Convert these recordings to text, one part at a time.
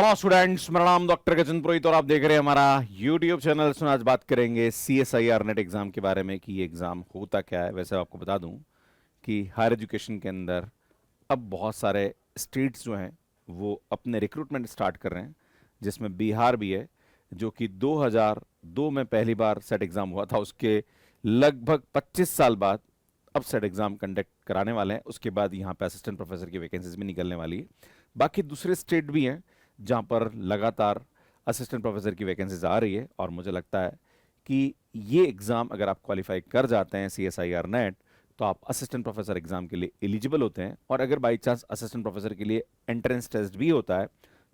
Hello students, मेरा नाम doctor Gajendra पुरोहित और आप देख रहे हैं हमारा यूट्यूब चैनल। सुन, आज बात करेंगे सीएसआईआर नेट एग्जाम के बारे में कि ये एग्जाम होता क्या है। वैसे आपको बता दूं कि हायर एजुकेशन के अंदर अब बहुत सारे स्टेट्स जो हैं वो अपने रिक्रूटमेंट स्टार्ट कर रहे हैं, जिसमें बिहार भी है, जो कि 2002 में पहली बार सेट एग्जाम हुआ था। उसके लगभग 25 साल बाद अब सेट एग्जाम कंडक्ट कराने वाले हैं। उसके बाद यहाँ पे असिस्टेंट प्रोफेसर की वैकेंसीज भी निकलने वाली है। बाकी दूसरे स्टेट भी हैं जहाँ पर लगातार असिस्टेंट प्रोफेसर की वैकेंसीज आ रही है, और मुझे लगता है कि ये एग्ज़ाम अगर आप क्वालिफाई कर जाते हैं सीएसआईआर नेट, तो आप असिस्टेंट प्रोफेसर एग्जाम के लिए एलिजिबल होते हैं। और अगर बाई चांस असिस्टेंट प्रोफेसर के लिए एंट्रेंस टेस्ट भी होता है,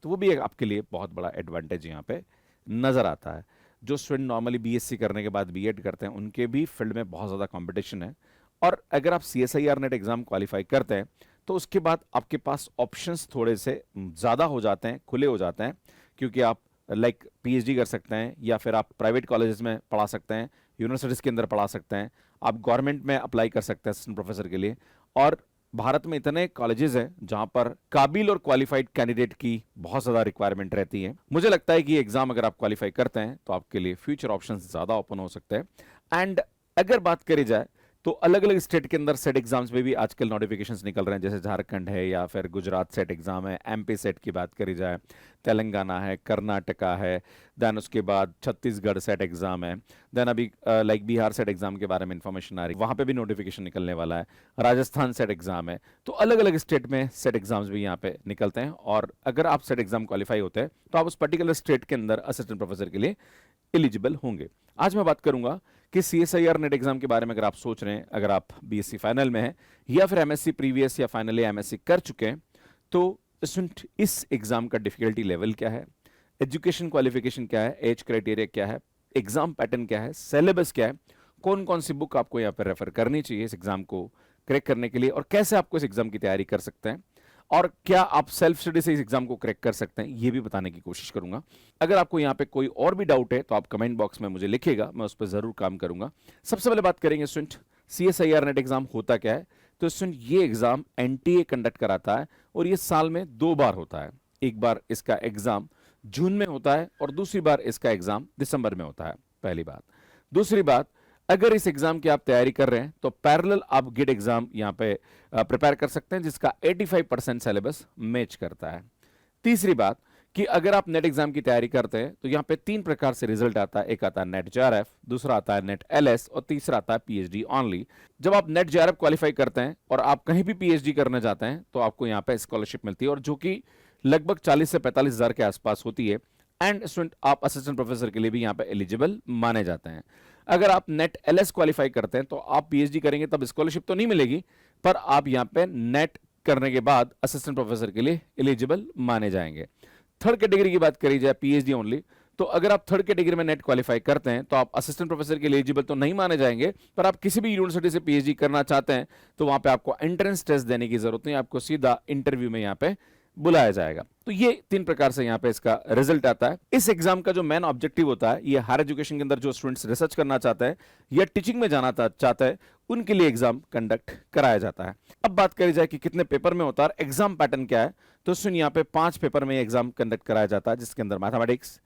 तो वो भी एक आपके लिए बहुत बड़ा एडवांटेज यहाँ पे नज़र आता है। जो स्टूडेंट नॉर्मली बीएससी करने के बाद बीएड करते हैं, उनके भी फील्ड में बहुत ज़्यादा कॉम्पिटिशन है। और अगर आप सीएसआईआर नेट एग्जाम क्वालिफाई करते हैं, तो उसके बाद आपके पास ऑप्शंस थोड़े से ज़्यादा हो जाते हैं, खुले हो जाते हैं। क्योंकि आप लाइक पीएचडी कर सकते हैं, या फिर आप प्राइवेट कॉलेजेस में पढ़ा सकते हैं, यूनिवर्सिटीज़ के अंदर पढ़ा सकते हैं, आप गवर्नमेंट में अप्लाई कर सकते हैं असिस्टेंट प्रोफेसर के लिए। और भारत में इतने कॉलेजेस हैं जहां पर काबिल और क्वालिफाइड कैंडिडेट की बहुत ज़्यादा रिक्वायरमेंट रहती है। मुझे लगता है कि एग्ज़ाम अगर आप क्वालिफाई करते हैं, तो आपके लिए फ्यूचर ऑप्शन ज़्यादा ओपन हो सकते हैं। एंड अगर बात करी जाए, तो अलग अलग स्टेट के अंदर सेट एग्जाम्स में भी आजकल नोटिफिकेशंस निकल रहे हैं। जैसे झारखंड है, या फिर गुजरात सेट एग्जाम है, एमपी सेट की बात करी जाए, तेलंगाना है, कर्नाटका है, देन उसके बाद छत्तीसगढ़ सेट एग्जाम है, देन अभी लाइक बिहार सेट एग्जाम के बारे में इंफॉर्मेशन आ रही है, वहां पे भी नोटिफिकेशन निकलने वाला है। राजस्थान सेट एग्जाम है। तो अलग अलग स्टेट में सेट एग्जाम्स भी यहाँ पे निकलते हैं, और अगर आप सेट एग्जाम क्वालिफाई होते हैं, तो आप उस पर्टिकुलर स्टेट के अंदर असिस्टेंट प्रोफेसर के लिए एलिजिबल होंगे। आज मैं बात करूंगा कि सीएसआईआर नेट एग्जाम के बारे में। अगर आप सोच रहे हैं, अगर आप बीएससी फाइनल में हैं, या फिर एमएससी प्रीवियस या फाइनली एमएससी कर चुके हैं, तो इस एग्जाम का डिफिकल्टी लेवल क्या है, एजुकेशन क्वालिफिकेशन क्या है, एज क्राइटेरिया क्या है, एग्जाम पैटर्न क्या है, सिलेबस क्या है, कौन कौन सी बुक आपको यहाँ पर रेफर करनी चाहिए इस एग्जाम को क्रैक करने के लिए, और कैसे आपको इस एग्जाम की तैयारी कर सकते हैं, और क्या आप सेल्फ स्टडी से इस एग्जाम को क्रैक कर सकते हैं, ये भी बताने की कोशिश करूंगा। अगर आपको यहाँ पे कोई और भी डाउट है, तो आप कमेंट बॉक्स में मुझे लिखिएगा, मैं उस पर जरूर काम करूंगा। सबसे पहले बात करेंगे स्टूडेंट, सीएसआईआर नेट एग्जाम होता क्या है। तो स्टूडेंट, ये एग्जाम एनटीए कंडक्ट कराता है, और ये साल में 2 बार होता है। एक बार इसका एग्जाम जून में होता है, और दूसरी बार इसका एग्जाम दिसंबर में होता है। पहली बात। दूसरी बात, अगर इस एग्जाम की आप तैयारी कर रहे हैं, तो पैरेलल आप गेट एग्जाम यहाँ पे प्रिपेयर कर सकते हैं, जिसका 85% सिलेबस मैच करता है। तीसरी बात कि अगर आप नेट एग्जाम की तैयारी करते हैं, तो यहाँ पे 3 प्रकार से रिजल्ट आता है। एक आता है नेट जेआरएफ, दूसरा आता है नेट एलएस, और तीसरा आता है पीएचडी ओनली। जब आप नेट जेआरएफ क्वालिफाई करते हैं और आप कहीं भी पीएचडी करना चाहते हैं, तो आपको यहाँ पे स्कॉलरशिप मिलती है, और जो कि लगभग 40 से 45 हजार के आसपास होती है। एंड स्टूडेंट, आप असिस्टेंट प्रोफेसर के लिए भी यहाँ पे एलिजिबल माने जाते हैं। अगर आप नेट एलएस क्वालिफाई करते हैं, तो आप पीएचडी करेंगे तब स्कॉलरशिप तो नहीं मिलेगी, पर आप यहाँ पे नेट करने के बाद असिस्टेंट प्रोफेसर के लिए एलिजिबल माने जाएंगे। थर्ड कैटेगरी की बात करी जाए, पीएचडी ओनली, तो अगर आप थर्ड कैटेगरी में नेट क्वालिफाई करते हैं, तो आप असिस्टेंट प्रोफेसर के लिए एलिजिबल तो नहीं माने जाएंगे, पर आप किसी भी यूनिवर्सिटी से पीएचडी करना चाहते हैं, तो वहां पे आपको एंट्रेंस टेस्ट देने की जरूरत नहीं, आपको सीधा इंटरव्यू में यहाँ पे बुलाया जाएगा। तो ये 3 प्रकार से यहाँ पे इसका रिजल्ट आता है। इस एग्जाम का जो मेन ऑब्जेक्टिव होता है, ये हायर एजुकेशन के अंदर जो स्टूडेंट्स रिसर्च करना चाहते हैं या टीचिंग में जाना चाहते हैं, उनके लिए एग्जाम कंडक्ट कराया जाता है। अब बात करी जाए कि कितने पेपर में होता है, एग्जाम पैटर्न क्या है, तो सुन, यहाँ पे 5 पेपर में एग्जाम कंडक्ट कराया जाता है, जिसके अंदर mathematics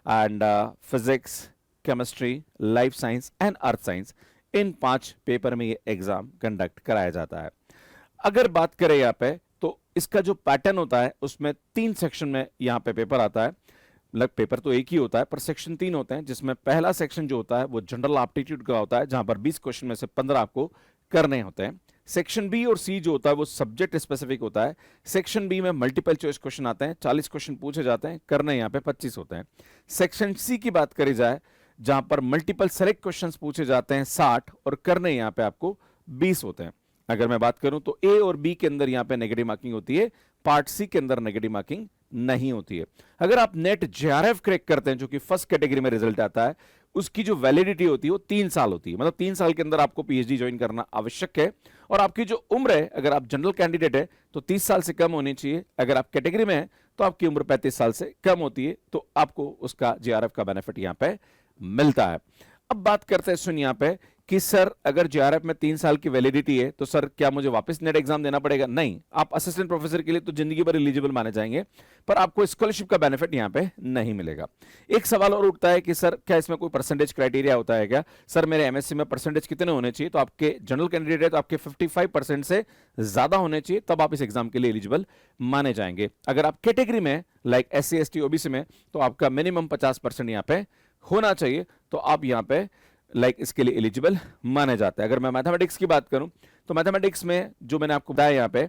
and physics, chemistry, life science and earth science, in 5 paper में ये एग्जाम कंडक्ट कराया जाता है। अगर बात करें यहाँ पे, तो इसका जो पैटर्न होता है, उसमें 3 सेक्शन में यहाँ पे पेपर आता है। लग पेपर तो एक ही होता है, पर सेक्शन 3 होते हैं, जिसमें पहला सेक्शन जो होता है वो जनरल एप्टीट्यूड का होता है, जहां पर 20 क्वेश्चन में से 15 आपको करने होते हैं। सेक्शन बी और सी जो होता है वो सब्जेक्ट स्पेसिफिक होता है। सेक्शन बी में मल्टीपल चॉइस क्वेश्चन आते हैं, 40 क्वेश्चन पूछे जाते हैं, करने यहाँ पे 25 होते हैं। सेक्शन सी की बात करी जाए, जहां पर मल्टीपल सेलेक्ट क्वेश्चन पूछे जाते हैं 60, और करने यहाँ पे आपको 20 होते हैं। अगर मैं बात करूं, तो ए और बी के अंदर यहां पे नेगेटिव मार्किंग होती है, पार्ट सी के अंदर नेगेटिव मार्किंग नहीं होती है। अगर आप नेट जेआरएफ क्रैक करते हैं, जो कि फर्स्ट कैटेगरी में रिजल्ट आता है, उसकी जो वैलिडिटी होती है वो 3 साल होती है। मतलब 3 साल के अंदर आपको पीएचडी ज्वाइन करना आवश्यक है। और आपकी जो उम्र है, अगर आप जनरल कैंडिडेट है, तो 30 साल से कम होनी चाहिए। अगर आप कैटेगरी में है, तो आपकी उम्र 35 साल से कम होती है, तो आपको उसका जेआरएफ का बेनिफिट यहां पे मिलता है। अब बात करते हैं सुन यहाँ पे कि सर अगर जेआरएफ में 3 साल की वैलिडिटी है तो सर क्या मुझे वापस नेट एग्जाम देना पड़ेगा? नहीं, आप असिस्टेंट प्रोफेसर के लिए तो जिंदगी भर एलिजिबल माने जाएंगे, पर आपको स्कॉलरशिप का बेनिफिट यहां पे नहीं मिलेगा। एक सवाल और उठता है कि सर क्या इसमें कोई परसेंटेज क्राइटेरिया होता है क्या? सर मेरे एमएससी में परसेंटेज कितने होने चाहिए? तो आपके जनरल कैंडिडेट है तो आपके 55% से ज्यादा होने चाहिए, तब आप इस एग्जाम के लिए एलिजिबल माने जाएंगे। अगर आप कैटेगरी में लाइक एससी एसटी ओबीसी में, तो आपका मिनिमम 50% यहां पे होना चाहिए, तो आप यहां पे लाइक इसके लिए एलिजिबल माने जाते हैं। अगर मैं मैथमेटिक्स की बात करूं तो मैथमेटिक्स में जो मैंने आपको बताया यहां पे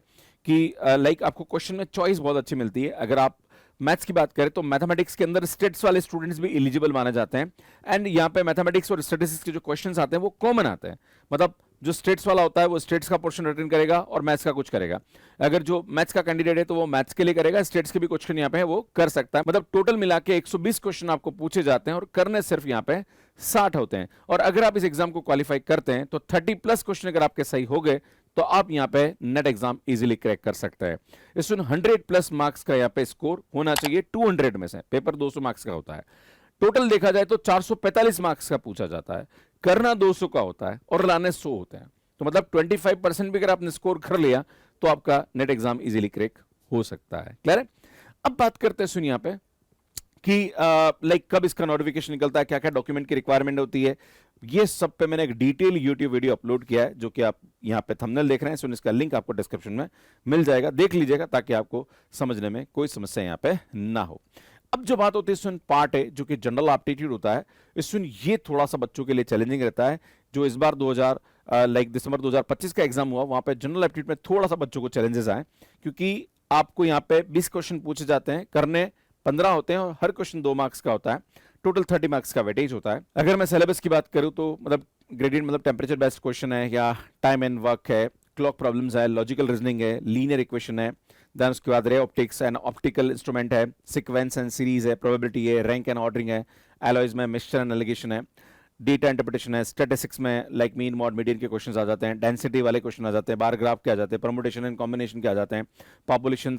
कि लाइक आपको क्वेश्चन में चॉइस बहुत अच्छी मिलती है। अगर आप मैथ्स की बात करें तो मैथमेटिक्स के अंदर स्टेट्स वाले स्टूडेंट्स भी एलिजिबल माने जाते हैं, एंड यहां पे मैथमेटिक्स और स्टैटिस्टिक्स के जो क्वेश्चंस आते हैं वो कॉमन आते हैं। मतलब जो स्टेट्स वाला होता है वो स्टेट्स का पोर्शन रिटर्न करेगा और मैथ्स का कुछ करेगा। अगर जो मैथ्स का कैंडिडेट है तो वो मैथ्स के लिए करेगा, स्टेट्स के भी क्वेश्चन यहाँ पे है वो कर सकता है। मतलब टोटल मिला के 120 क्वेश्चन आपको पूछे जाते हैं और करने सिर्फ यहाँ पे 60 होते हैं। और अगर आप इस एग्जाम को क्वालिफाई करते हैं तो 30+ क्वेश्चन अगर आपके सही हो गए तो आप यहाँ पे नेट एग्जाम इजीली क्रैक कर सकते हैं। इसमें 100+ मार्क्स का यहाँ पे स्कोर होना चाहिए 200 में से। पेपर 200 मार्क्स का होता है। टोटल देखा जाए तो 445 मार्क्स का पूछा जाता है, करना 200 का होता है और लाने 100 होते हैं। तो मतलब 25% भी अगर आपने स्कोर कर लिया तो आपका नेट एग्जाम इजीली क्रैक हो सकता है। क्लियर है? अब बात करते हैं सुनिए यहाँ पे कि लाइक कब इसका नोटिफिकेशन निकलता है, क्या क्या डॉक्यूमेंट की रिक्वायरमेंट होती है, ये सब पे मैंने एक डिटेल यूट्यूब वीडियो अपलोड किया है जो कि आप यहाँ पे थंबनेल देख रहे हैं। सुन इसका लिंक आपको डिस्क्रिप्शन में मिल जाएगा, देख लीजिएगा ताकि आपको समझने में कोई समस्या यहाँ पे ना हो। अब जो बात होती है सुन पार्ट है जो कि जनरल एप्टीट्यूड होता है, इस सुन ये थोड़ा सा बच्चों के लिए चैलेंजिंग रहता है। जो इस बार दिसंबर 2025 का एग्जाम हुआ वहां पे जनरल एप्टीट्यूड में थोड़ा सा बच्चों को चैलेंजेस आए, क्योंकि आपको यहाँ पे 20 क्वेश्चन पूछे जाते हैं, करने 15 होते हैं और हर क्वेश्चन 2 मार्क्स का होता है। टोटल 30 मार्क्स का वेटेज होता है। अगर मैं सिलेबस की बात करूं तो मतलब ग्रेडियंट मतलब टेम्परेचर बेस्ड क्वेश्चन है, या टाइम एंड वर्क है, क्लॉक प्रॉब्लम्स है, लॉजिकल रीजनिंग है, लीनियर इक्वेशन है, देन उसके बाद ray optics and optical instrument है, सीक्वेंस एंड सीरीज है, प्रोबेबिलिटी है, रैंक एंड ऑर्डरिंग है, एलॉयज में मिक्सचर एंड एलिगेशन है, डेटा इंटरप्रिटेशन है, स्टैटिस्टिक्स में लाइक मीन मॉड मीडियन के क्वेश्चंस आ जाते हैं, डेंसिटी वाले क्वेश्चन आ जाते हैं, बार ग्राफ के आ जाते हैं, परमुटेशन एंड कॉम्बिनेशन के आ जाते हैं, पॉपुलेशन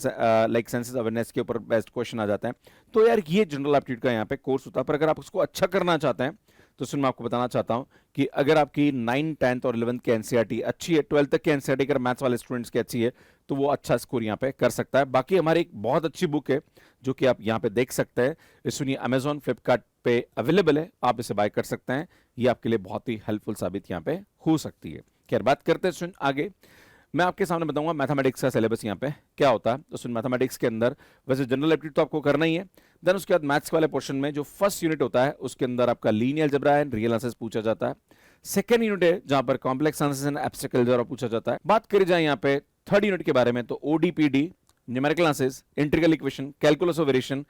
लाइक सेंसस अवेयरनेस के ऊपर बेस्ट क्वेश्चन आ जाते हैं। तो यार ये जनरल एप्टीट्यूड का यहाँ पे कोर्स होता है। पर अगर आप उसको अच्छा करना चाहते हैं तो सुन मैं आपको बताना चाहता हूं कि अगर आपकी 9, 10th और 11th की एनसीईआरटी अच्छी है, 12th तक की एनसीईआरटी अगर मैथ्स वाले स्टूडेंट्स की अच्छी है तो वो अच्छा स्कोर यहाँ पे कर सकता है। बाकी हमारी एक बहुत अच्छी बुक है जो कि आप यहाँ पे देख सकते हैं, ये सुनिए अमेजॉन फ्लिपकार्ट पे अवेलेबल है, आप इसे बाय कर सकते हैं। ये आपके लिए बहुत ही हेल्पफुल साबित यहाँ पे हो सकती है। खैर बात करते हैं सुन आगे, मैं आपके सामने बताऊंगा मैथमेटिक्स का सिलेबस यहाँ पे क्या होता है। तो सुन मैथमेटिक्स के अंदर वैसे जनरल एप्टीट्यूड तो आपको करना ही है, देन उसके बाद मैथ्स वाले पोर्शन में जो फर्स्ट यूनिट होता है उसके अंदर आपका linear algebra and real answers पूछा जाता है। सेकंड यूनिट है जहां पर complex answers and abstract algebra पूछा जाता है। बात करी जाए यहाँ पे थर्ड यूनिट के बारे में तो ODE PDE, numerical answers, integral equation, calculus of variation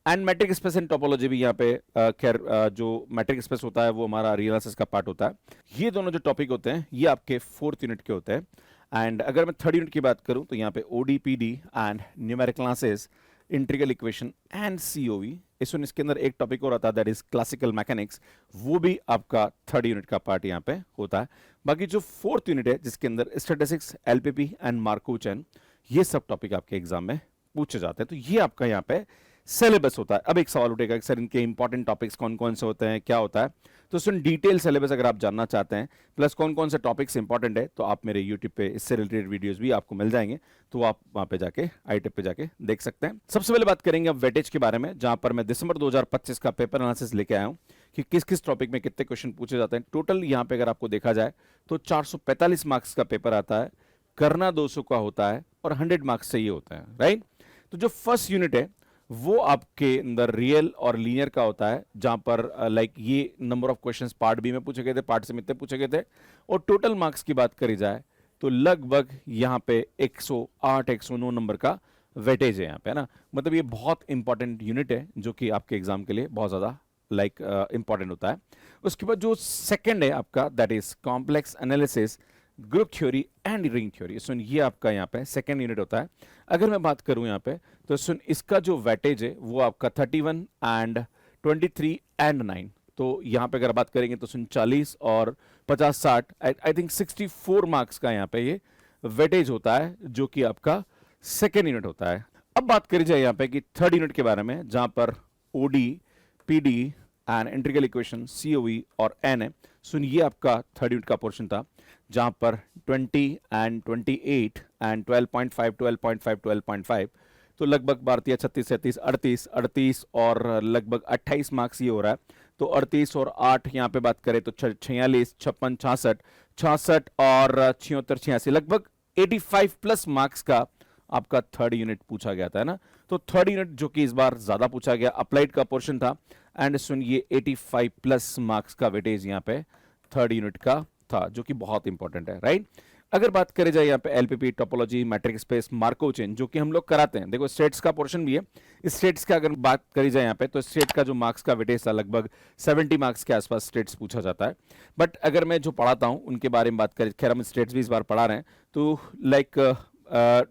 and metric space and topology भी यहाँ पे खैर जो मैट्रिक स्पेस होता है वो हमारा रियल आंसर्स का पार्ट होता है। ये दोनों जो टॉपिक होते हैं ये आपके फोर्थ यूनिट के होते हैं। एंड अगर मैं थर्ड यूनिट की बात करूं तो यहाँ पे ODE PDE and numerical answers, integral equation and COV, इसके अंदर एक टॉपिक और आता है दैट इज क्लासिकल मैकेनिक्स, वो भी आपका थर्ड यूनिट का पार्ट यहाँ पे होता है। बाकी जो फोर्थ यूनिट है जिसके अंदर statistics, LPP and Markov chain, ये सब टॉपिक आपके एग्जाम में पूछे जाते हैं। तो ये आपका यहाँ पे सिलेबस होता है। अब एक सवाल उठेगा कि सर इनके इंपॉर्टेंट टॉपिक्स कौन कौन से होते हैं, क्या होता है? तो सुन डिटेल सिलेबस अगर आप जानना चाहते हैं प्लस कौन कौन से टॉपिक्स इंपॉर्टेंट है तो आप मेरे यूट्यूब पे इससे रिलेटेड वीडियोस भी आपको मिल जाएंगे, तो आप वहां पे जाके आईटिप पे जाके देख सकते हैं। सबसे पहले बात करेंगे अब वेटेज के बारे में, जहां पर मैं दिसंबर 2025 का पेपर एनालिसिस लेके आया हूं कि किस किस टॉपिक में कितने क्वेश्चन पूछे जाते हैं। टोटल यहाँ पे अगर आपको देखा जाए तो 445 मार्क्स का पेपर आता है, करना 200 का होता है और 100 मार्क्स चाहिए होता है, राइट? तो जो फर्स्ट यूनिट है वो आपके अंदर रियल और लीनियर का होता है, जहां पर लाइक ये number of questions part B में पूछे गए थे, पार्ट से इतने पूछे गए थे। और टोटल मार्क्स की बात करी जाए तो लगभग यहां पे 108 109 नंबर का वेटेज है यहाँ पे, है ना। मतलब ये बहुत इंपॉर्टेंट यूनिट है जो कि आपके एग्जाम के लिए बहुत ज्यादा लाइक इंपॉर्टेंट होता है। उसके बाद जो सेकेंड है आपका that is complex analysis, group theory and ring theory, सुन ये आपका यहाँ पे सेकेंड यूनिट होता है। अगर मैं बात करूं यहाँ पे तो सुन इसका जो वेटेज है वो आपका 31 एंड 23 एंड 9, तो यहाँ पे अगर बात करेंगे तो सुन 40 और 50 60 आई थिंक 64 मार्क्स का यहाँ पे ये वेटेज होता है जो कि आपका सेकेंड यूनिट होता है। अब बात करी जाए यहाँ पे कि थर्ड यूनिट के बारे में, जहां पर OD, PD and integral equation COE और N है। सुनिए आपका थर्ड यूनिट का पोर्शन था जहां पर 20 एंड 28 एंड 12.5 12.5 12.5 तो लगभग भारतीय 36 37 38 38 और लगभग 28 मार्क्स ये हो रहा है। तो 38 और 8 यहाँ पे बात करें तो 46 56 66 66 और 76 86 लगभग 85 प्लस मार्क्स का आपका थर्ड यूनिट पूछा गया था, है ना। तो थर्ड यूनिट जो कि इस बार ज्यादा पूछा गया, अप्लाइड का पोर्शन था एंड सुनिए 85 प्लस मार्क्स का वेटेज यहाँ पे थर्ड यूनिट का था जो कि बहुत इंपॉर्टेंट है, राइट। अगर बात करें जाए यहाँ पे LPP topology matric space Markov chain जो कि हम लोग कराते हैं, देखो स्टेट्स का पोर्शन भी है। स्टेट्स का अगर बात करी जाए यहाँ पे तो स्टेट का जो मार्क्स का वेटेज था लगभग 70 मार्क्स के आसपास स्टेट्स पूछा जाता है। बट अगर मैं जो पढ़ाता हूँ उनके बारे में बात करें, खैर हम स्टेट्स भी इस बार पढ़ा रहे हैं, तो लाइक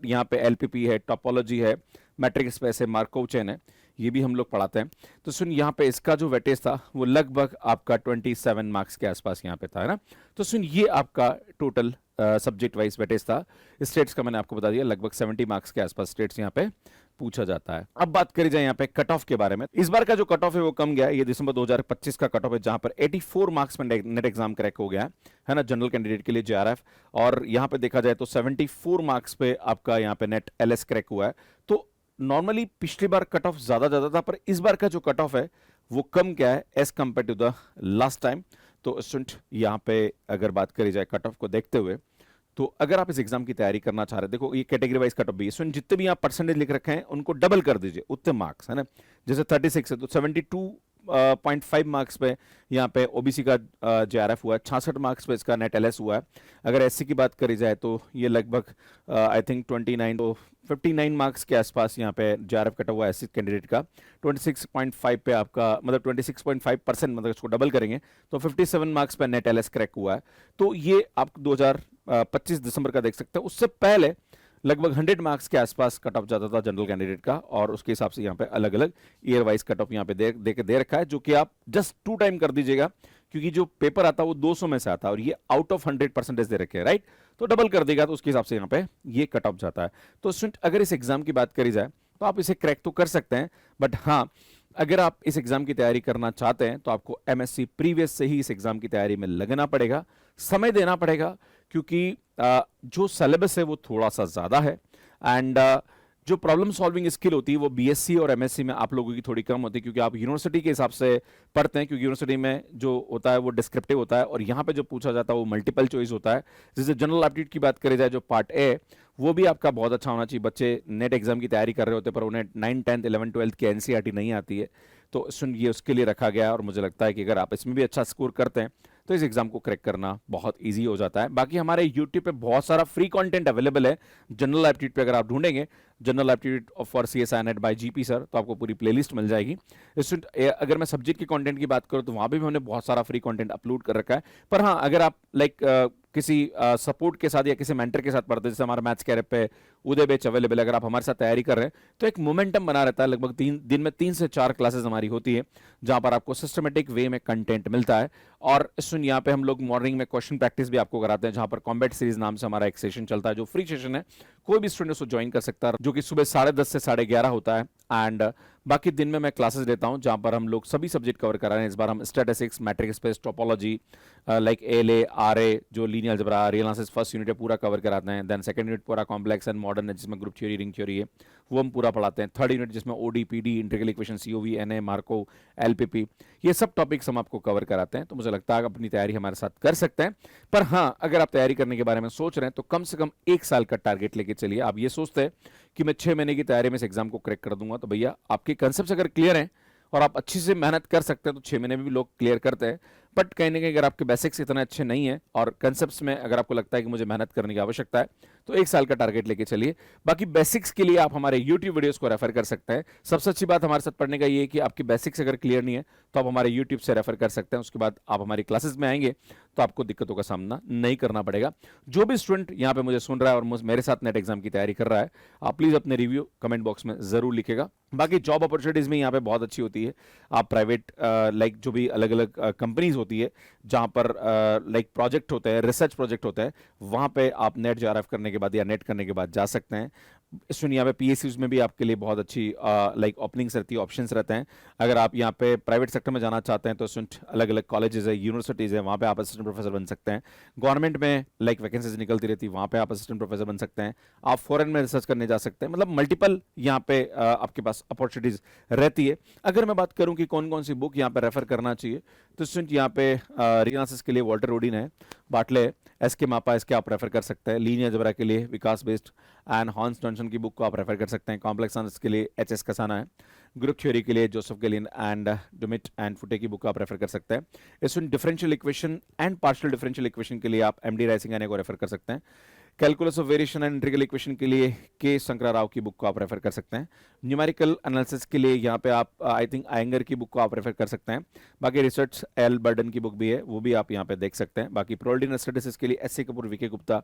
यहाँ पे एलपीपी है, टोपोलॉजी है, मैट्रिक स्पेस है, मार्कोव चेन है, ये भी हम लोग पढ़ाते हैं। तो सुन यहाँ पे इसका जो वेटेज था वो लगभग आपका 27 मार्क्स के आसपास यहाँ पे था, है ना। तो सुन ये आपका टोटल सब्जेक्ट वाइज वेटेज था। स्टेट्स का मैंने आपको बता दिया लगभग 70 मार्क्स के आसपास स्टेट्स यहाँ पे पूछा जाता है। अब बात करी जाए यहाँ पे कट ऑफ के बारे में। इस बार का जो कट ऑफ है वो कम गया है, ये दिसंबर 2025 का कट ऑफ है जहां पर 84 मार्क्स में नेट एग्जाम क्रैक हो गया है ना, जनरल कैंडिडेट के लिए JRF। और यहाँ पे देखा जाए तो 74 मार्क्स पे आपका यहाँ पे नेट LS क्रैक हुआ है। तो नॉर्मली पिछली बार कट ऑफ ज्यादा था, पर इस बार का जो कट ऑफ है वो कम क्या है as compared to the last time. तो स्टूडेंट यहाँ पे अगर बात करी जाए कट ऑफ को देखते हुए, तो अगर आप इस एग्जाम की तैयारी करना चाह रहे हैं, देखो ये कैटेगरी वाइज कट ऑफ भी है, सुन जितने भी आप परसेंटेज लिख रखे हैं उनको डबल कर दीजिए, उतने मार्क्स, है ना। जैसे 36 है तो 72.5 मार्क्स पे यहाँ पे ओबीसी का JRF हुआ है, 66 मार्क्स पे इसका नेट LS हुआ है। अगर SC की बात करी जाए तो ये लगभग आई थिंक 29 तो 59 मार्क्स के आसपास यहाँ पे JRF कटा हुआ है SC कैंडिडेट का। 26.5 पे आपका मतलब 26.5% मतलब इसको डबल करेंगे तो 57 मार्क्स पे नेट LS क्रैक हुआ है। तो ये आप 2025 दिसंबर का देख सकते हैं। उससे पहले लगभग 100 मार्क्स के आसपास कट ऑफ जाता था जनरल कैंडिडेट का, और उसके हिसाब से यहाँ पे अलग अलग ईयर वाइज कट ऑफ यहाँ पे दे रखा है, जो कि आप जस्ट 2 टाइम कर दीजिएगा क्योंकि जो पेपर आता है वो 200 में से आता है और ये आउट ऑफ 100% दे रखे हैं, राइट। तो डबल कर देगा तो उसके हिसाब से यहाँ पे ये कट ऑफ जाता है। तो स्टूडेंट अगर इस एग्जाम की बात करी जाए तो आप इसे क्रैक तो कर सकते हैं, बट हाँ अगर आप इस एग्जाम की तैयारी करना चाहते हैं तो आपको MSc प्रीवियस से ही इस एग्जाम की तैयारी में लगना पड़ेगा, समय देना पड़ेगा, क्योंकि जो सिलेबस है वो थोड़ा सा ज्यादा है एंड जो प्रॉब्लम सॉल्विंग स्किल होती है वो BSc और MSc में आप लोगों की थोड़ी कम होती है, क्योंकि आप यूनिवर्सिटी के हिसाब से पढ़ते हैं, क्योंकि यूनिवर्सिटी में जो होता है वो डिस्क्रिप्टिव होता है और यहाँ पे जो पूछा जाता है वो मल्टीपल चॉइस होता है। जैसे जनरल एप्टीट्यूड की बात करी जाए जो पार्ट A वो भी आपका बहुत अच्छा होना चाहिए। बच्चे नेट एग्जाम की तैयारी कर रहे होते हैं पर उन्हें 9, 10, 11, 12 की NCERT नहीं आती है, तो सुन ये उसके लिए रखा गया है। और मुझे लगता है कि अगर आप इसमें भी अच्छा स्कोर करते हैं तो इस एग्जाम को क्रैक करना बहुत इजी हो जाता है। बाकी हमारे YouTube पे बहुत सारा फ्री कंटेंट अवेलेबल है जनरल एप्टीट्यूड पे, अगर आप ढूंढेंगे general aptitude for CSI NET by GP sir तो आपको पूरी प्लेलिस्ट मिल जाएगी। अगर मैं सब्जेक्ट के कंटेंट की बात करूं तो वहां भी हमने बहुत सारा फ्री कंटेंट अपलोड कर रखा है। पर हाँ अगर आप लाइक किसी सपोर्ट के साथ या किसी मेंटर के साथ पढ़ते हैं, जैसे हमारा मैथ्स कैरियर पे उदय बैच अवेलेबल है, अगर आप हमारे साथ तैयारी कर रहे हैं तो एक मोमेंटम बना रहता है। लगभग दिन में 3 से 4 क्लासेस हमारी होती है जहां पर आपको सिस्टमेटिक वे में कंटेंट मिलता है। और सुन यहाँ पे हम लोग मॉर्निंग में क्वेश्चन प्रैक्टिस भी आपको कराते हैं, जहां पर कॉम्बैट सीरीज नाम से हमारा एक सेशन चलता है जो फ्री सेशन है, कोई भी स्टूडेंट उसको ज्वाइन कर सकता है, जो कि सुबह 10:30 से 11:30 होता है। एंड बाकी दिन में मैं क्लासेस लेता हूं जहां पर हम लोग सभी सब्जेक्ट कवर कर रहे हैं। इस बार हम statistics, matric space, topology, like ALA, RA, जो linear algebra, real analysis first unit है पूरा कवर कराते हैं। देन सेकंड यूनिट पूरा कॉम्प्लेक्स एंड मॉडर्न है जिसमें ग्रुप थ्योरी, रिंग थ्योरी है, वो हम पूरा पढ़ाते हैं। थर्ड यूनिट जिसमें OD, PD, integral equation, COV, NA, Markov, LPP, ये सब टॉपिक्स हम आपको कवर कराते हैं। तो मुझे लगता है आप अपनी तैयारी हमारे साथ कर सकते हैं। पर हाँ अगर आप तैयारी करने के बारे में सोच रहे हैं तो कम से कम 1 साल का टारगेट लेके चलिए। आप ये सोचते हैं कि मैं 6 महीने की तैयारी में इस एग्जाम को क्रैक कर दूंगा, तो भैया आपके कंसेप्ट अगर क्लियर हैं और आप अच्छी से मेहनत कर सकते हैं तो 6 महीने में भी लोग क्लियर करते हैं। बट कहीं ना कहीं अगर आपके बेसिक्स इतने अच्छे नहीं है और कंसेप्ट्स में अगर आपको लगता है कि मुझे मेहनत करने की आवश्यकता है तो 1 साल का टारगेट लेके चलिए। बाकी बेसिक्स के लिए आप हमारे YouTube वीडियोस को रेफर कर सकते हैं। सबसे अच्छी बात हमारे साथ पढ़ने का ये है कि आपकी बेसिक्स अगर क्लियर नहीं है तो आप हमारे YouTube से रेफर कर सकते हैं। उसके बाद आप हमारी क्लासेस में आएंगे तो आपको दिक्कतों का सामना नहीं करना पड़ेगा। जो भी स्टूडेंट यहाँ पे मुझे सुन रहा है और मेरे साथ नेट एग्जाम की तैयारी कर रहा है, आप प्लीज अपने रिव्यू कमेंट बॉक्स में जरूर लिखेगा। बाकी जॉब अपॉर्चुनिटीज में यहाँ पे बहुत अच्छी होती है। आप प्राइवेट लाइक जो भी अलग अलग कंपनीज होती है जहां पर लाइक प्रोजेक्ट होते हैं, रिसर्च प्रोजेक्ट होते हैं, वहां पे आप नेट JRF करने के बाद या नेट करने के बाद जा सकते हैं। सुनिए यहाँ पे पीएसयूज में भी आपके लिए बहुत अच्छी लाइक ओपनिंग्स रहती है, ऑप्शंस रहते हैं। अगर आप यहाँ पे प्राइवेट सेक्टर में जाना चाहते हैं तो अलग अलग कॉलेजेस है, यूनिवर्सिटीज़ है, वहाँ पे आप असिस्टेंट प्रोफेसर बन सकते हैं। गवर्नमेंट में लाइक वैकेंसीज निकलती रहती है, वहाँ पे आप असिस्टेंट प्रोफेसर बन सकते हैं। आप फॉरेन में रिसर्च करने जा सकते हैं, मतलब मल्टीपल यहाँ पे आपके पास अपॉर्चुनिटीज़ रहती है। अगर मैं बात करूँ कि कौन कौन सी बुक यहाँ पे रेफर करना चाहिए, तो स्टूडेंट यहाँ पे रीनासिस के लिए वॉल्टर रोडिन है, बाटले, एस के मापा, इसके आप रेफर कर सकते हैं। लीनियर जबरा के लिए विकास बेस्ड एंड हॉन्स जॉनसन की बुक को आप रेफर कर सकते हैं। कॉम्प्लेक्स साइंस के लिए एच एस कसाना है। ग्रुप थ्योरी के लिए जोसेफ गैलिन एंड डुमिट एंड फुटे की बुक आप रेफर कर सकते हैं। इसमें differential equation and partial differential equation के लिए आप एमडी राइसिंगाने को रेफर कर सकते हैं। Calculus of variation and integral equation के लिए के शंकरा राव की बुक को आप रेफर कर सकते हैं। न्यूमेरिकल एनालिसिस के लिए यहाँ पे आप आई थिंक आयंगर की बुक को आप रेफर कर सकते हैं। बाकी रिसर्च एल बर्डन की बुक भी है, वो भी आप यहाँ पे देख सकते हैं। बाकी प्रोबेबिलिटी स्टैटिस्टिक्स के लिए S C Kapoor, VK Gupta,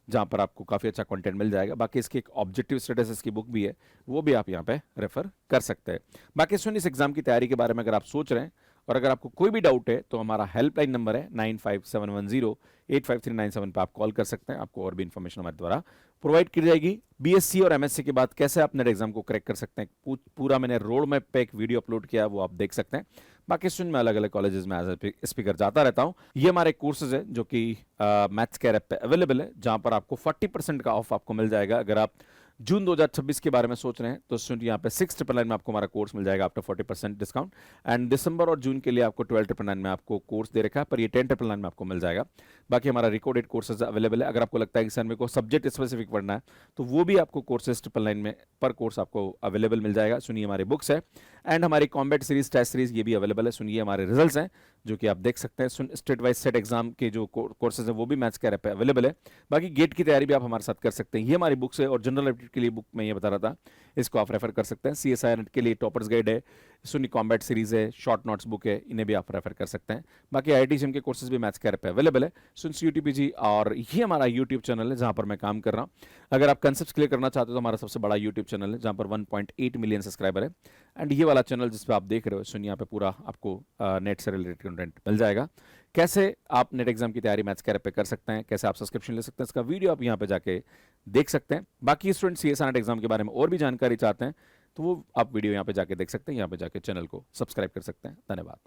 जहाँ पर आपको काफ़ी अच्छा कंटेंट मिल जाएगा। बाकी इसकी एक ऑब्जेक्टिव स्टैटिस्टिक्स की बुक भी है, वो भी आप यहाँ पे रेफर कर सकते हैं। बाकी सुन इस एग्जाम की तैयारी के बारे में अगर आप सोच रहे हैं और अगर आपको कोई भी डाउट है तो हमारा हेल्पलाइन नंबर है 9571085397 पे आप कॉल कर सकते हैं। आपको और भी इन्फॉर्मेशन हमारे द्वारा प्रोवाइड की जाएगी। बीएससी और एमएससी के बाद कैसे आप नेट एग्जाम को क्रैक कर सकते हैं, पूरा मैंने रोड मैप पे एक वीडियो अपलोड किया है, वो आप देख सकते हैं। बाकी स्टूडेंट मैं अलग अलग कॉलेजेस में एज ए स्पीकर जाता रहता हूँ। ये हमारे कोर्सेज है जो कि मैथ्स केयर ऐप पे अवेलेबल है, जहां पर आपको 40% का ऑफ आपको मिल जाएगा। अगर आप जून 2026 के बारे में सोच रहे हैं तो स्टूडेंट यहाँ पे 699 में आपको हमारा कोर्स मिल जाएगा आफ्टर 40% डिस्काउंट। एंड दिसंबर और जून के लिए आपको 1299 में आपको कोर्स दे रखा है, पर ये 1099 में आपको मिल जाएगा। बाकी हमारा रिकॉर्डेड कोर्सेज अवेलेबल है। अगर आपको लगता है कि सर मेरे को सब्जेक्ट स्पेसिफिक पढ़ना है तो वो भी आपको कोर्सेज 999 में पर कोर्स आपको अवेलेबल मिल जाएगा। सुनिए हमारी बुक्स है एंड हमारी कॉम्बैट सीरीज, टेस्ट सीरीज, ये भी अवेलेबल है। सुनिए हमारे रिजल्ट्स हैं जो कि आप देख सकते हैं। स्टेट वाइज सेट एग्जाम के जो कोर्सेज हैं वो भी मैथ्स केयर ऐप पे अवेलेबल है। बाकी गेट की तैयारी भी आप हमारे साथ कर सकते हैं। ये हमारी बुक्स है और जनरल एप्टीट्यूड के लिए बुक मैं ये बता रहा था, इसको आप रेफर कर सकते हैं। सीएसआई नेट के लिए टॉपर्स गाइड है, सुनी कॉम्बैट सीरीज है, शॉर्ट नोट्स बुक है, इन्हें भी आप रेफर कर सकते हैं। बाकी आईआईटी के कोर्सेज भी मैथ्स केयर पे अवेलेबल है। सुन यूटीपीजी, और ये हमारा यूट्यूब चैनल है जहां पर मैं काम कर रहा हूँ। अगर आप कंसेप्ट क्लियर करना चाहते हो तो हमारा सबसे बड़ा यूट्यूब चैनल है जहां पर 1.8 मिलियन सब्सक्राइबर है। एंड ये वाला चैनल जिस पे आप देख रहे हो, सुनिए यहाँ पे पूरा आपको नेट से रिलेटेड कंटेंट मिल जाएगा। कैसे आप नेट एग्जाम की तैयारी मैथ्स केयर पे कर सकते हैं, कैसे आप सब्सक्रिप्शन ले सकते हैं, इसका वीडियो आप यहाँ पे जाके देख सकते हैं। बाकी स्टूडेंट सीएसआई नेट एग्जाम के बारे में और भी जानकारी चाहते हैं तो वो आप वीडियो यहाँ पे जाके देख सकते हैं, यहाँ पे जाके चैनल को सब्सक्राइब कर सकते हैं। धन्यवाद।